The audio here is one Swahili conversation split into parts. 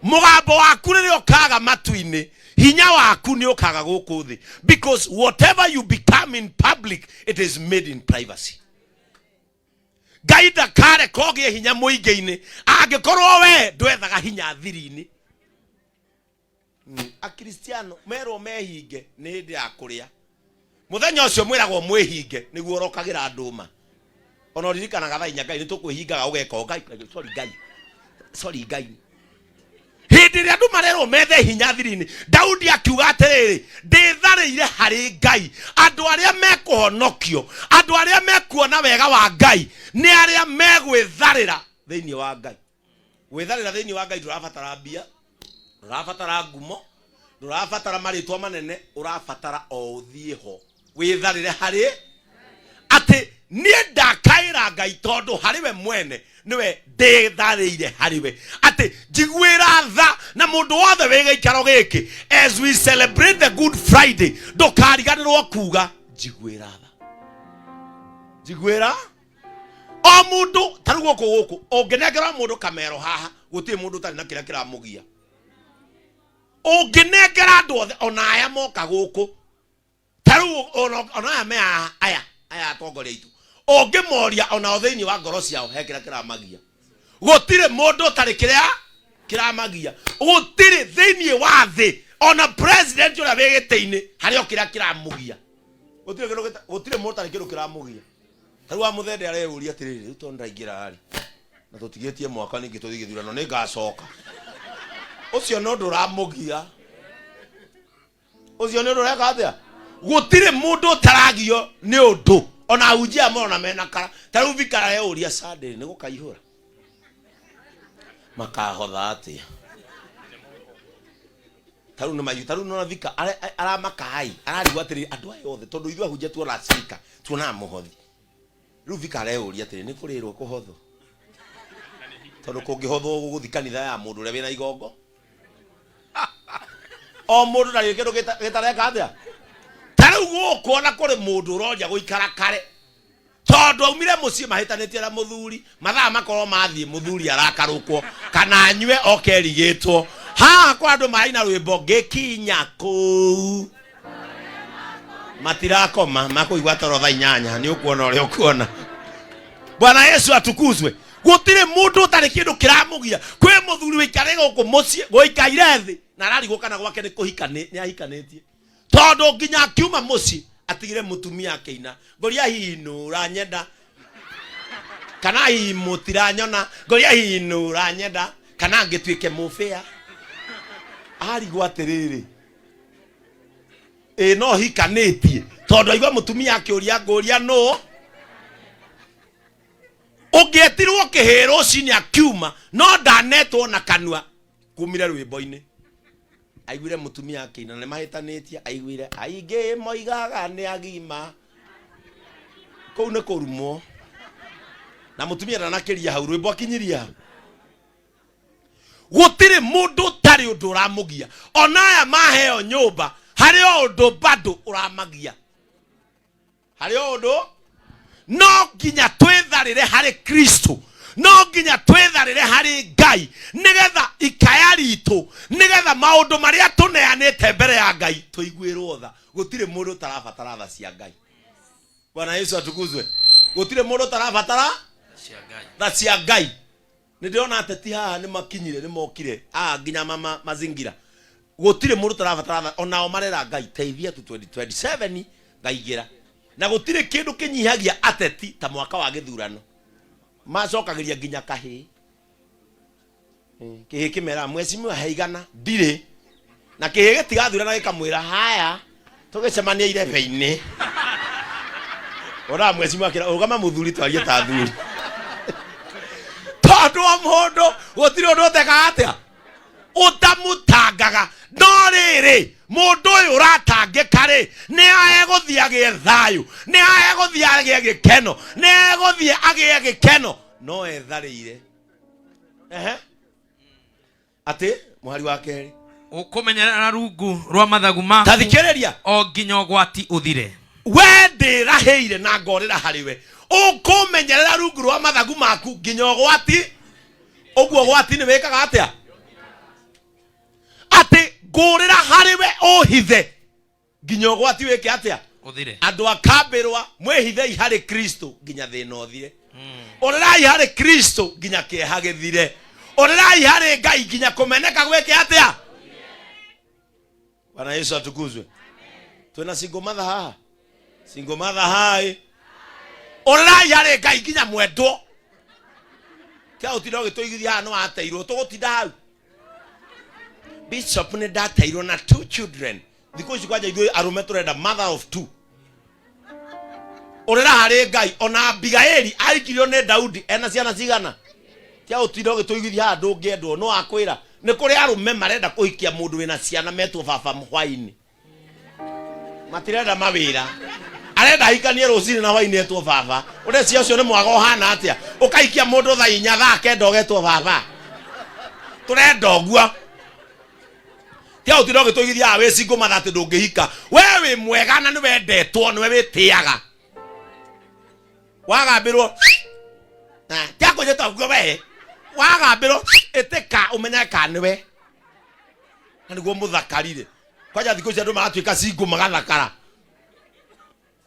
mugambo waku rĩrĩa ũkaga matu-inĩ hinya waku nĩ ũkaga gũkũ thĩ, because whatever you become in public it is made in privacy. Ngai ndakare kogĩe hinya mũingĩ-inĩ angĩkorwo we ndwethaga hinya thiri-inĩ. Akristiano merwo mehinge nĩ hĩndĩ ya kũrĩa, mũthenya ũcio mwĩragwo mwĩhinge nĩguo ũrokagĩra ndũma. Ona ũririkanaga thainya Ngai nĩ tũkwĩhingaga ũgeka Ngai, sorry Ngai. Hĩndĩ ĩrĩa andũ marerwo methe hinya thiri-inĩ, Daudi akiuga atĩrĩrĩ, ndĩtharĩire harĩ Ngai. Andũ arĩa mekũhonokio, andũ arĩa mekuona wega wa Ngai nĩ arĩa megwĩtharĩra thĩinĩ wa Ngai. Gwĩtharĩra thĩinĩ wa Ngai ndũrabatara mbia, ndũrabatara ngumo, ndũrabatara marĩtwa manene, ũrabatara o ũthiĩ ho wĩtharĩre harĩ atĩ niĩ ndakaĩra Ngai tondũ harĩ we mwene niwe ndĩtharĩire harĩ we, atĩ njiguĩra tha na mũndũ wothe wĩ gĩikaro gĩkĩ. As we celebrate the Good Friday, ndũkariganĩrwo kuga njiguĩra tha, njiguĩra o mũndũ. Tarĩ gũkũ ũngĩnengera mũndũ kamero haha gũtirĩ mũndũ ũtarĩ na kĩrĩa kĩramũgia. Ũngĩnengera andũ othe ona aya moka gũkũ, tarĩ ona aya me aya atongoria itu, ũngĩmoria ona thĩinĩ wa ngoro ciao he kĩrĩa kĩramagia. Gũtirĩ mũndũ ũtarĩ kĩrĩa kĩramagia, gũtirĩ thĩinĩ wa thĩ ona president ũrĩa wĩ gĩtĩ-inĩ harĩ o kĩrĩa kĩramũgia. Gũtirĩ mũndũ ũtarĩ kĩndũ kĩramũgia. Tarĩ wa mũthende areyũria atĩrĩrĩ, rĩu tondũ ndaingĩra harĩ na tũtigĩtie mwaka ningĩ tũthiĩ gĩthurano nĩ ngacoka. Ũcio no ndũramũgia, ũcio nĩ ũreka atĩa? Gũtirĩ mũndũ ũtaragio nĩ ũndũ. Ona ahunjia mona mena kara. Tarĩu vikara yeyũria Sunday nĩ gũkaihũra, makahotha atĩa? Tarĩu nĩ mayu, tarĩu nona vika aramakai ararigwo atĩrĩ andũ aya othe tondũ ithuĩ ahunjia tuona Afrika tuonaga mũhothi. Rĩu vikara yeyũria atĩrĩ nĩ kũrĩrwo kũhothwo, tondũ kũngĩhothwo gũgũthi kanitha ya mũndũ ũrĩa wĩna igongo. O mũndũ ndarĩ kĩndũ gĩtareka atĩa? Tarĩu gũkũ ona kũrĩ mũndũ ũroria gũikara kare tondũ aumire mũciĩ mahĩtanĩtie na mũthuri, mathaa makorwo mathiĩ mũthuri arakarũkwo kana anyue okerigĩtwo. Haha kwa andũ maraina rwĩmbo ngĩkinya kũu matirakoma, makũigua toro thaa 8 nĩ ũkuona ũrĩa ũkuona. Bwana Yesu atukuzwe. Gũtirĩ mũndũ ũtarĩ kĩndũ kĩramũgia. Kwĩ mũthuri wĩikare gũkũ mũciĩ gũikaire thĩ na ararigwo kana gwake nĩ kũhika nĩ ahikanĩtie, tondũ nginya akiuma mũciĩ atigire mũtumia akĩina ngoria hino uranyenda kana hi mutiranyona, ngoria hino uranyenda kana ngĩtuĩke mũbĩa. Arigwo atĩrĩrĩ, no hikanĩtie tondũ aigua mũtumia akĩũria ngũria no. Ũngĩetirwo kĩhĩrwo ũcinĩ akiuma no ndanetwo na kanua kumire rwĩmbo-inĩ. Aiguire mũtumia akĩina nĩ mahĩtanĩtie, aiguire aingĩ moigaga nĩ agima. Kũu nĩ kũrumwo na mũtumia ndanakĩria hau, rwĩmbo akinyiria. Gũtirĩ mũndũ ũtarĩ ũndũ ũramũgia. Ona aya maheo nyũmba harĩ o ũndũ bado ũramagia, harĩ o ũndũ. No nginya twĩtharĩre harĩ Kristo, no nginya twĩtharĩre harĩ Ngai nĩgetha ikaya ritũ, nĩgetha maũndũ marĩa tũneanĩte mbere ya Ngai tũiguĩrwo tha. Gũtirĩ mũndũ ũtarabatara tha cia Ngai. Bwana Yesu atukuzwe. Gũtirĩ mũndũ ũtarabatara tha cia Ngai. Nĩndĩrona ateti haha nĩ makinyire, nĩ mokire nginya mama mazingira. Gũtirĩ mũndũ ũtarabatara tha, onao marera Ngai teithia tu 2027 ngaigĩra. Na gũtirĩ kĩndũ kĩnyihagia ateti ta mwaka wa gĩthurano. Macokagĩria nginya kahĩ. Kĩhĩ kĩmera mwecimu haigana ndirĩ. Na kĩhĩ gĩtigathurana gĩkamwĩra haya tũgĩcemania irebe-inĩ. Ora mwecimu akĩra ũgama mũthuri twarie ta thuri. Tondũ o mũndũ gũtirĩ ũndũ ũtekaga atĩa ũtamũtangaga. No rĩrĩ mũndũ ũyũ ũratangĩka rĩ nĩ egũthiĩ agĩe thayũ, nĩ egũthiĩ agĩe gĩkeno, nĩ egũthiĩ agĩe gĩkeno, no etharĩire. Atĩ mũhari wa kerĩ ũkũmenyerera rungu rwa mathagu maku tathikĩrĩria o nginya ũgwati ũthire. We ndĩrahĩire na ngorĩra harĩ we, ũkũmenyerera rungu rwa mathagu maku nginya ũgwati. Ũguo ũgwati nĩ wĩkaga atĩa? ngurira hariwe ohithe nginya gwati weke atia uthire andu akambirwa mwehithei hari Kristo nginya thina uthire urirai hari Kristo nginya kieha githire urirai hari Ngai nginya kumeneka gweke atia. Bwana Yesu atukuzwe. Twena single mother haha single mother hai urirai hari Ngai nginya mwendwo kia utira gitoigithia no ateirwo tugutinda hau. Bishop ne dateirwo na 2 children because kwaje ithuĩ arume turenda mother of 2 urera hari Ngai ona Abigaili arikirio ne Daudi ena ciana cigana kia utira gitoigithia andu ngiendwo no akwira ni kuri arume marenda kuhikia mundu wina ciana metwo baba mhwaini matirenda mawira arenda hikanie rucini na hwaini etwo baba urecia ucio ni mwago hana atia ukaikia mundu thaa 4 thaa 9 ogetwo baba turenda uguo tia utira gitoigithia we single mother ati ndungihika wewe mwega na ni wendetwo ni we witiaga wagambirwo tia kujeta uguo we wagambirwo iteka umenyeka niwe na niguo muthakarire kwaja thikũ ici andũ maratuĩka single magathakara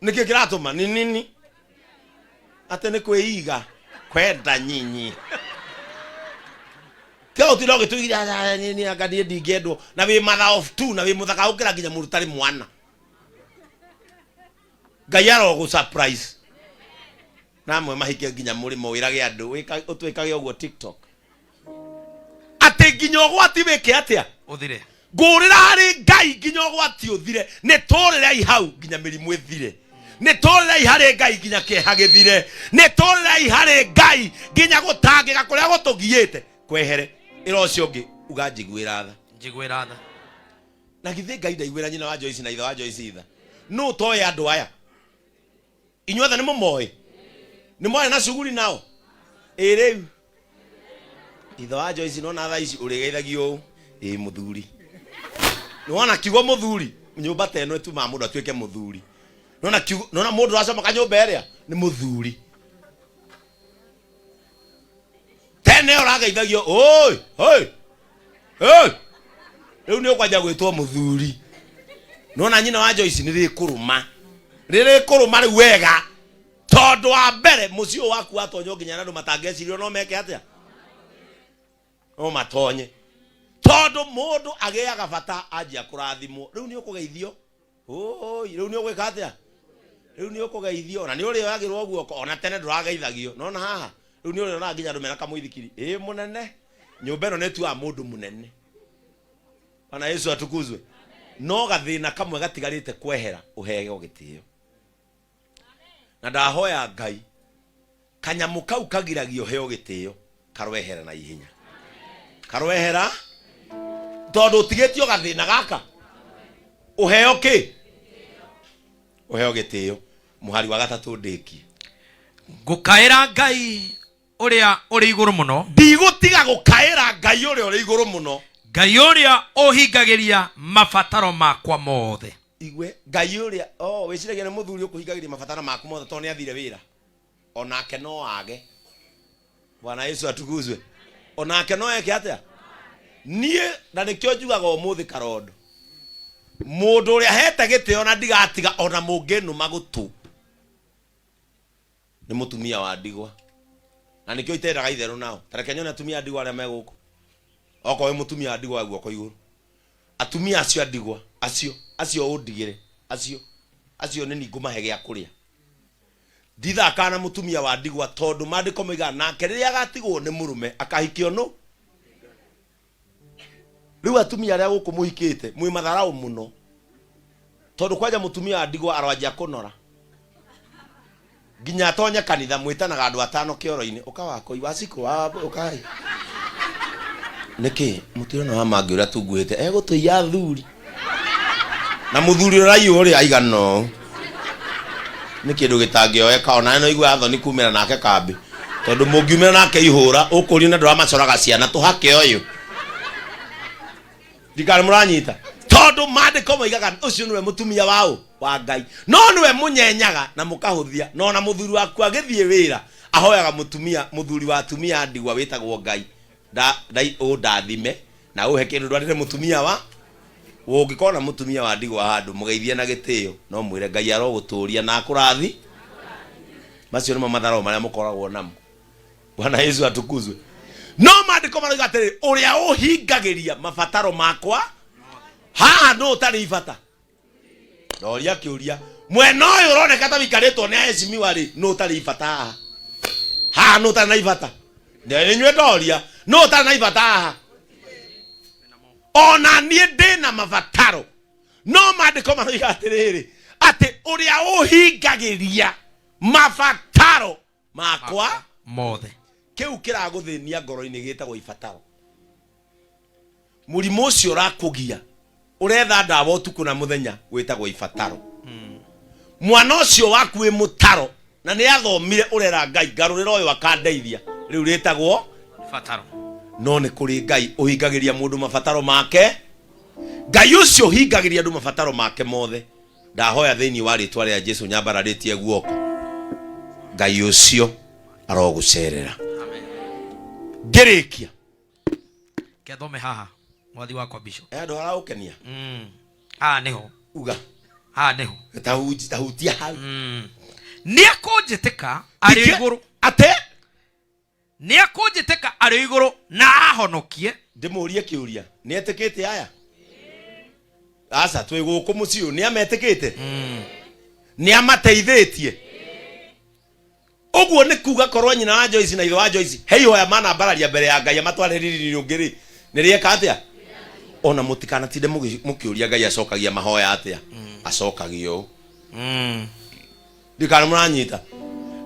nĩkĩ kĩratũma ni nini ate nĩ kwĩiga kwenda nyinyi kio utira gĩtũigithia ni anganie ndingĩendwo na wĩ mother of 2 na wĩ mũthaka ũkĩra nginya mũndũ tarĩ mwana Ngai arogo surprise namwe mahike nginya mũrĩmo wĩrage andũ ũtwĩkage ũguo TikTok ate nginya ũgwati wĩke atia uthire ngurira hari Ngai nginya ũgwati uthire nĩ tũrĩrai hau nginya mĩrimũ ĩthire nĩ tũrĩrai hari Ngai nginya kĩeha gĩthire nĩ tũrĩrai hari Ngai nginya gũtangĩka kũrĩa gũtũgiĩte kwehere ira ũcio ũngĩ uga njiguĩra tha na githĩ Ngai ndaiguĩra nyina wa Joyce na ithe wa Joyce itha no toye andũ aya inyuothe nĩ mũmoĩ nĩ mwarĩ na shughuli nao rĩu ithe wa Joyce no na thaa ici ũrĩgeithagio mũthuri nĩ wona kiugo mũthuri nyũmba ta ĩno ĩtuma mũndũ atuĩke mũthuri nona mũndũ ũracomoka nyũmba ĩrĩa nĩ mũthuri tene ũrageithagio oi rĩu nĩ ũkwanja gwĩtwo mũthuri nona nyina wa Joyce nĩ rĩkũrũma rĩu wega tondũ wa mbere mũciĩ waku watonyo nginya andũ matangĩcirio no meke atia no matonye tondu mundu agiaga bata anjia kurathimwo riu ni ukugeithio riu ni ugwika atia riu ni ukugeithio na ni uri yagirwo guoko ona tene ndurageithagio nona haha riu ni uri ona nginya ndumena kamuithikiri munene nyumba ino netua mundu munene. Bwana Yesu atukuzwe. No gathina kamwe gatigarite kwehera uhege gitio na ndahoya Ngai kanyamu kau kagiragio heo gitio karwehera na ihenya karwehera tondu tigitio gathina gaka uheo ki uheo gitio muhari wa gatatu ndiki ngukaira Ngai uria uri iguru muno ndigutiga gukaira Ngai uria uri iguru muno Ngai uria uhingagiria mabataro makwa mothe igwe Ngai uria wiciragia ni muthuri ukuhingagiria mabataro maku mothe tondu ni athire wira onake no age. Bwana Yesu atukuzwe. Onake no eke atia nie na nikyo njugaga umuthi karondo mundu uria hete gitio na ndigatiga ona mungenu magutu ni mutumia wa ndigwa na nikyo itendaga itheru nao tareke nyone atumia ndigwa aria meguku oko we mutumia ndigwa guoko iguru atumia acio ndigwa acio undigire acio ni ningumahe gya kuria ndithaka na mutumia wa ndigwa tondu mandiko moiga nake riria agatigwo ni murume akahikio no riu atumia aria guku muhikite mwi matharau muno tondu kwaja mutumia wa ndigwa arwajia kunora nginya tonye kanitha mwitanaga andu atano kioro-ini ukawako iwasiko ukai niki mutirona wa mangi uria tunguhite egutuia thuri na muthuri rai uri aigano ni kindu gitangioeka ona no igwa thoni kumira nake kambi tondu mungiumira nake ihura ukuri na ndura macoraga ciana tuhake uyu ndikari muranyita tondu mandiko moigaga ucio niwe mutumia wao wa Ngai no niwe munyenyaga na mukahuthia no na muthuri waku agithie wira ahoyaga muthuri wa atumia ndigwa witagwo Ngai ndai ndathime na uhe kindu ndwarire mutumia wa Ũngĩkona mũtumia wa ndigwa handu mũgeithie na gĩtĩo no mwĩre Ngai arogũtũria na akũrathi. Macio nĩ matharo marĩa mũkoragwo namo. Bwana Yesu atukuzwe. No maandĩko marauga atĩrĩ, ũrĩa ũhingagĩria mabataro makwa haha no ũtarĩ ibata. Ndoria kĩũria, mwena ũyũ ũroneka ta wĩikarĩtwo nĩ aheshimiwa rĩ, no ũtarĩ ibata haha. Haha no ũtarĩ na ibata. Nĩnyuĩ ndoria, no ũtarĩ na ibata haha. Ona niĩ ndĩ na mabataro. No maandĩko marauga atĩrĩrĩ, atĩ ũrĩa ũhingagĩria mabataro makwa mothe. Kĩu kĩragũthĩnia ngoro-inĩ gĩtagwo ibataro. Mũrimũ ũcio ũrakũgia. Ũretha ndawa ũtukũ na mũthenya wĩtagwo ibataro. Mwana ũcio waku wĩ mũtaro na nĩ athomire ũrera Ngai ngarũrĩra ũyũ akandeithia. Rĩu rĩtagwo ibataro. No nĩ kũrĩ Ngai ũhingagĩria mũndũ mabataro make. Ngai ũcio ũhingagĩria andũ mabataro make mothe. Ndahoya thĩinĩ wa rĩtwa rĩa Jesũ nyambararĩtie guoko. Ngai ũcio arogũcerera. Amen. Ngĩrĩkia. Kethome haha. Mwathi wakwa bishop. Andũ araũkenia. Haha nĩho. Uga. Haha nĩho. Tahutia hau. Nĩakũnjĩtĩka arĩ igũrũ. Ate? Nĩakũnjĩtĩka arĩ igũrũ na ahonokie. Ndĩmũrie kĩũria. Nĩetĩkĩte aya? Asa twĩ gũkũ mũciĩ ũyũ nĩametĩkĩte? Nĩamateithĩtie? Ũguo nĩ kuga korwo nyina wa Joyce na ithe wa Joyce hei hoya mana mbararia mbere ya Ngai amatware riri rĩngĩ nĩrĩeka atĩa? Ona mũtikanatinde mũkĩũria Ngai acokagia mahoya atĩa? Acokagio. Ndikana mũranyita.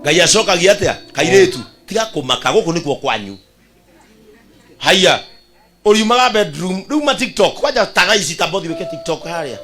Ngai acokagia atĩa? Kairĩtu tiga kũmaka gũkũ nĩkuo kwanyu. Haya. Ũriumaga bedroom rĩu ma TikTok kwanja taga ici tambothi weke TikTok harĩa.